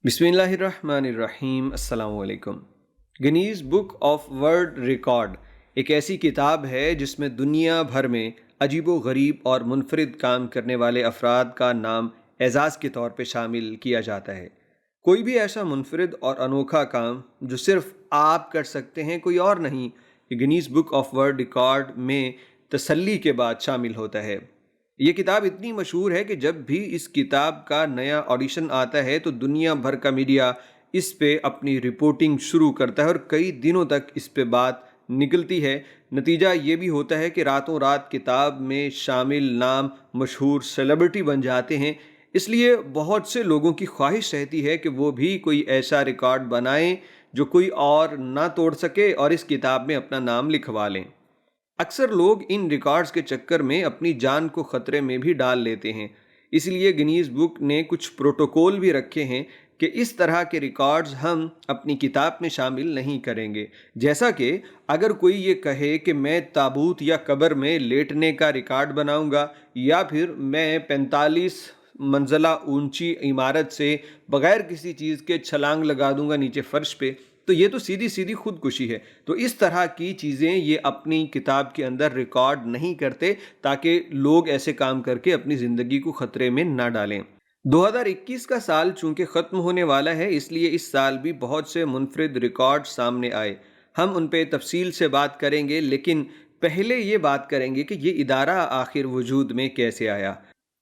بسم اللہ الرحمن الرحیم۔ السلام علیکم۔ Guinness book of world record ایک ایسی کتاب ہے جس میں دنیا بھر میں عجیب و غریب اور منفرد کام کرنے والے افراد کا نام اعزاز کے طور پہ شامل کیا جاتا ہے۔ کوئی بھی ایسا منفرد اور انوکھا کام جو صرف آپ کر سکتے ہیں، کوئی اور نہیں، یہ Guinness book of world record میں تسلی کے بعد شامل ہوتا ہے۔ یہ کتاب اتنی مشہور ہے کہ جب بھی اس کتاب کا نیا آڈیشن آتا ہے تو دنیا بھر کا میڈیا اس پہ اپنی رپورٹنگ شروع کرتا ہے اور کئی دنوں تک اس پہ بات نکلتی ہے۔ نتیجہ یہ بھی ہوتا ہے کہ راتوں رات کتاب میں شامل نام مشہور سیلیبریٹی بن جاتے ہیں۔ اس لیے بہت سے لوگوں کی خواہش رہتی ہے کہ وہ بھی کوئی ایسا ریکارڈ بنائیں جو کوئی اور نہ توڑ سکے اور اس کتاب میں اپنا نام لکھوا لیں۔ اکثر لوگ ان ریکارڈز کے چکر میں اپنی جان کو خطرے میں بھی ڈال لیتے ہیں، اس لیے گنیز بک نے کچھ پروٹوکول بھی رکھے ہیں کہ اس طرح کے ریکارڈز ہم اپنی کتاب میں شامل نہیں کریں گے۔ جیسا کہ اگر کوئی یہ کہے کہ میں تابوت یا قبر میں لیٹنے کا ریکارڈ بناؤں گا، یا پھر میں 45 منزلہ اونچی عمارت سے بغیر کسی چیز کے چھلانگ لگا دوں گا نیچے فرش پہ، تو یہ تو سیدھی سیدھی خودکشی ہے۔ تو اس طرح کی چیزیں یہ اپنی کتاب کے اندر ریکارڈ نہیں کرتے تاکہ لوگ ایسے کام کر کے اپنی زندگی کو خطرے میں نہ ڈالیں۔ 2021 کا سال چونکہ ختم ہونے والا ہے، اس لیے اس سال بھی بہت سے منفرد ریکارڈ سامنے آئے۔ ہم ان پہ تفصیل سے بات کریں گے، لیکن پہلے یہ بات کریں گے کہ یہ ادارہ آخر وجود میں کیسے آیا۔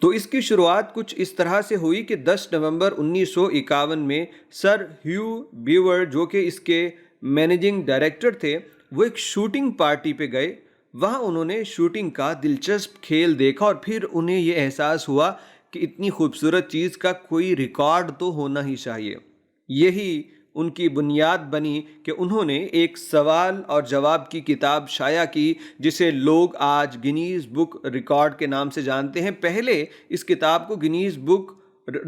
تو اس کی شروعات کچھ اس طرح سے ہوئی کہ 10 نومبر 1951 میں سر ہیو بیور، جو کہ اس کے مینیجنگ ڈائریکٹر تھے، وہ ایک شوٹنگ پارٹی پہ گئے۔ وہاں انہوں نے شوٹنگ کا دلچسپ کھیل دیکھا اور پھر انہیں یہ احساس ہوا کہ اتنی خوبصورت چیز کا کوئی ریکارڈ تو ہونا ہی چاہیے۔ یہی ان کی بنیاد بنی کہ انہوں نے ایک سوال اور جواب کی کتاب شائع کی جسے لوگ آج گنیز بک ریکارڈ کے نام سے جانتے ہیں۔ پہلے اس کتاب کو گنیز بک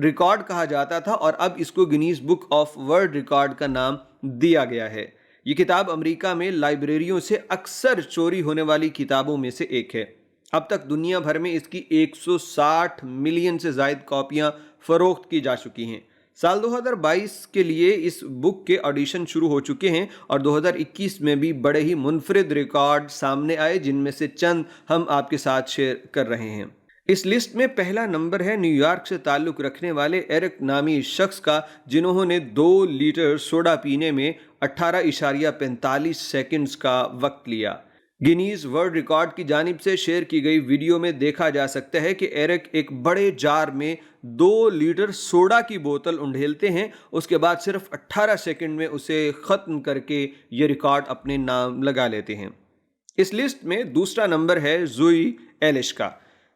ریکارڈ کہا جاتا تھا اور اب اس کو Guinness book of world record کا نام دیا گیا ہے۔ یہ کتاب امریکہ میں لائبریریوں سے اکثر چوری ہونے والی کتابوں میں سے ایک ہے۔ اب تک دنیا بھر میں اس کی 160 ملین سے زائد کاپیاں فروخت کی جا چکی ہیں۔ سال 2022 کے لیے اس بک کے آڈیشن شروع ہو چکے ہیں اور 2021 میں بھی بڑے ہی منفرد ریکارڈ سامنے آئے، جن میں سے چند ہم آپ کے ساتھ شیئر کر رہے ہیں۔ اس لسٹ میں پہلا نمبر ہے نیو یارک سے تعلق رکھنے والے ایرک نامی شخص کا، جنہوں نے 2 لیٹر سوڈا پینے میں 18.45 سیکنڈز کا وقت لیا۔ گنیز ورلڈ ریکارڈ کی جانب سے شیئر کی گئی ویڈیو میں دیکھا جا سکتا ہے کہ ایرک ایک بڑے جار میں 2 لیٹر سوڈا کی بوتل انڈھیلتے ہیں، اس کے بعد صرف 18 سیکنڈ میں اسے ختم کر کے یہ ریکارڈ اپنے نام لگا لیتے ہیں۔ اس لسٹ میں دوسرا نمبر ہے زوئی ایلش کا۔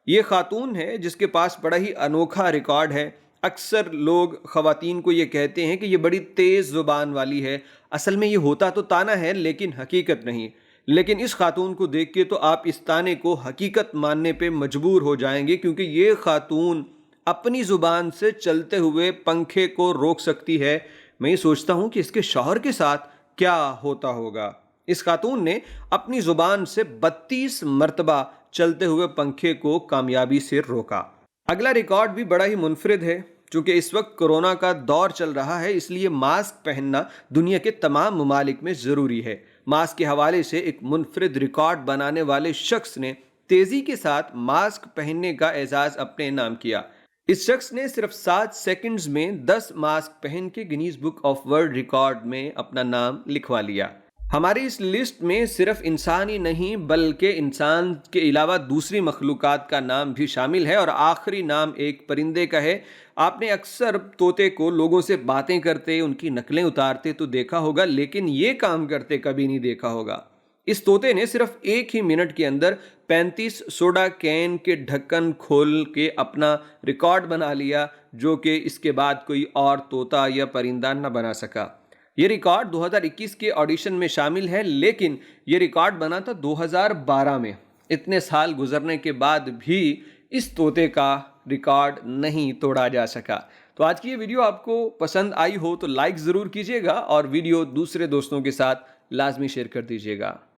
یہ خاتون ہے جس کے پاس بڑا ہی انوکھا ریکارڈ ہے۔ اکثر لوگ خواتین کو یہ کہتے ہیں کہ یہ بڑی تیز زبان والی ہے۔ اصل میں یہ ہوتا تو طعنہ ہے لیکن حقیقت نہیں۔ لیکن اس خاتون کو دیکھ کے تو آپ اس طعنے کو حقیقت ماننے پہ مجبور ہو جائیں گے، کیونکہ یہ خاتون اپنی زبان سے چلتے ہوئے پنکھے کو روک سکتی ہے۔ میں یہ سوچتا ہوں کہ اس کے شوہر کے ساتھ کیا ہوتا ہوگا۔ اس خاتون نے اپنی زبان سے 32 مرتبہ چلتے ہوئے پنکھے کو کامیابی سے روکا۔ اگلا ریکارڈ بھی بڑا ہی منفرد ہے۔ چونکہ اس وقت کورونا کا دور چل رہا ہے، اس لیے ماسک پہننا دنیا کے تمام ممالک میں ضروری ہے۔ ماسک کے حوالے سے ایک منفرد ریکارڈ بنانے والے شخص نے تیزی کے ساتھ ماسک پہننے کا اعزاز اپنے نام کیا۔ اس شخص نے صرف 7 سیکنڈز میں 10 ماسک پہن کے Guinness book of world record میں اپنا نام لکھوا لیا۔ ہماری اس لسٹ میں صرف انسان ہی نہیں بلکہ انسان کے علاوہ دوسری مخلوقات کا نام بھی شامل ہے، اور آخری نام ایک پرندے کا ہے۔ آپ نے اکثر طوطے کو لوگوں سے باتیں کرتے، ان کی نقلیں اتارتے تو دیکھا ہوگا، لیکن یہ کام کرتے کبھی نہیں دیکھا ہوگا۔ اس طوطے نے صرف 1 ہی منٹ کے اندر 35 سوڈا کین کے ڈھکن کھول کے اپنا ریکارڈ بنا لیا، جو کہ اس کے بعد کوئی اور طوطا یا پرندہ نہ بنا سکا۔ یہ ریکارڈ 2021 کے آڈیشن میں شامل ہے، لیکن یہ ریکارڈ بنا تھا 2012 میں۔ اتنے سال گزرنے کے بعد بھی اس طوطے کا ریکارڈ نہیں توڑا جا سکا۔ تو آج کی یہ ویڈیو آپ کو پسند آئی ہو تو لائک ضرور کیجیے گا اور ویڈیو دوسرے دوستوں کے ساتھ لازمی شیئر کر دیجیے گا۔